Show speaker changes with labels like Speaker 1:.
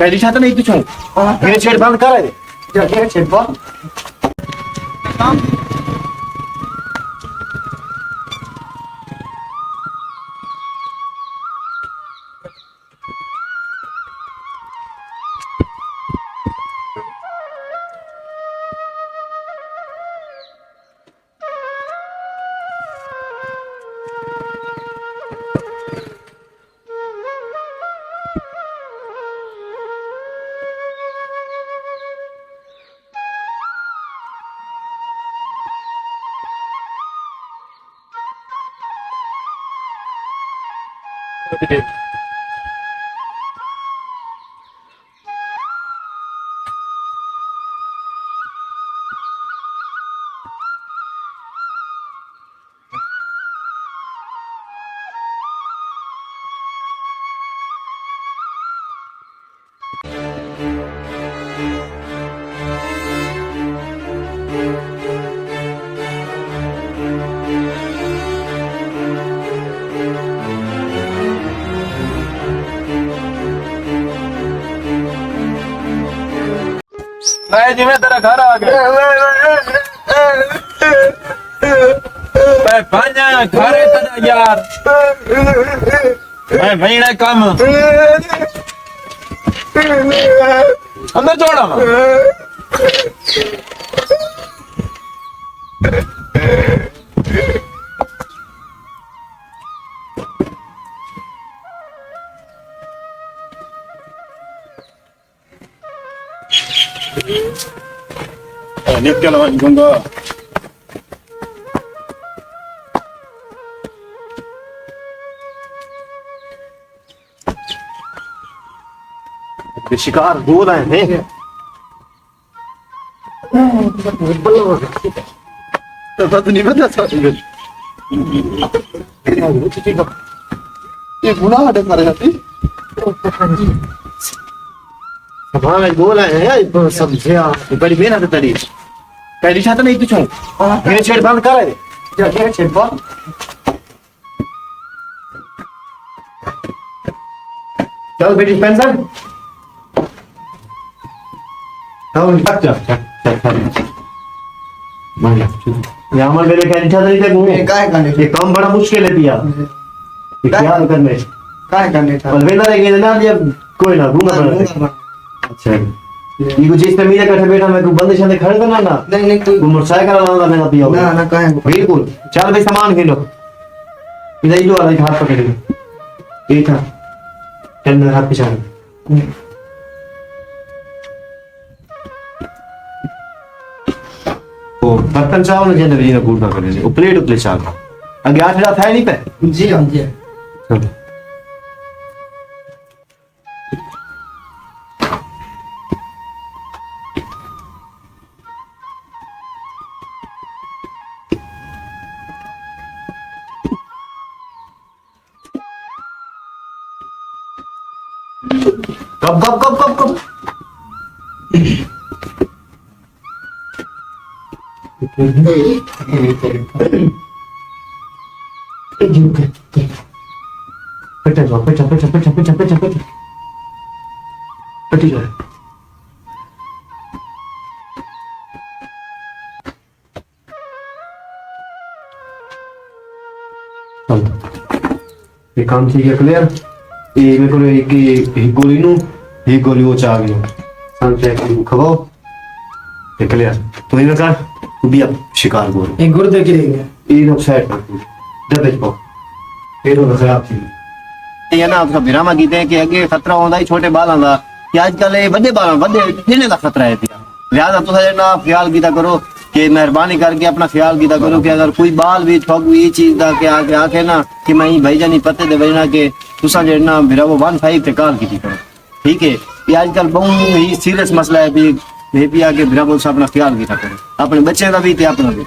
Speaker 1: पहली छाता नहीं तुझे घेर छेड़ बंद कर दे जा घेर छेड़ बंद
Speaker 2: मैं जी मैं तेरा घर आ गया मैं भांजा घर है तेरा यार मैं महीना कम अंदर छोड़ा नित्य लवन गंगा
Speaker 1: शिकार गोल आए हैं तो नहीं बता सकते ये गुनाह है मारे जाती हमारा गोल है तो समझिया बड़ी मेहनत करी पहली छाता नहीं तुझे घेर छेड़ बंद कर दे जा घेर छेड़ बंद चल बेटी पेंशन यहाँ मेरे कहने छाता नहीं थे घूमे
Speaker 3: काय करने
Speaker 1: ये काम बड़ा मुश्किल है पिया क्या करने
Speaker 3: काय करने था
Speaker 1: अलविदा रहेंगे ना ये कोई ना घूमा अच्छा ये कुछ इस पे मेरे कठे बैठा मैं को बंदिश ने खड़े करना ना
Speaker 3: नहीं तू
Speaker 1: मोटरसाइकिल वाला मेरा पिया
Speaker 3: ना काय
Speaker 1: बिल्कुल चल भाई सामान खेलो इधर ही लो वाला हाथ पकड़ ले ये था चल हाथ पिछाड़ ओ बर्तन चावल ने जेने जी ने गुड़ ना करे ओ प्लेट उतले चावल आगे आठ था नहीं पे
Speaker 3: जी हां जी
Speaker 1: चलो कब ये काम ठीक है क्लियर ये मेरे को एक गोली नु एक गोली वो चाह गई संते खबो ये क्लियर तो ये कर तू भी अब शिकार बोल
Speaker 3: एक गुर्दे की रहेगा
Speaker 1: ये लोग साइड पर डबे पो ये तो खराब थी ये ना आपका विरामा गीते हैं कि आगे खतरा होता ही छोटे बाल आंदा कि आजकल ये बड़े बाल बड़े देने का खतरा है लिहाजा तो ना ख्याल कीता करो कि मेहरबानी करके अपना ख्याल कीता करो कि अगर कोई बाल भी ठोक भी चीज का के आके आके ना कि मैं भाई जानी पते दे बजना के तुसा जेना मेरा वो 15 पे कॉल की करो ठीक है ये आजकल बहुत ही सीरियस मसला है भी आके मेरा बोल अपना ख्याल कीता करो अपने बच्चे का भी ते अपना भी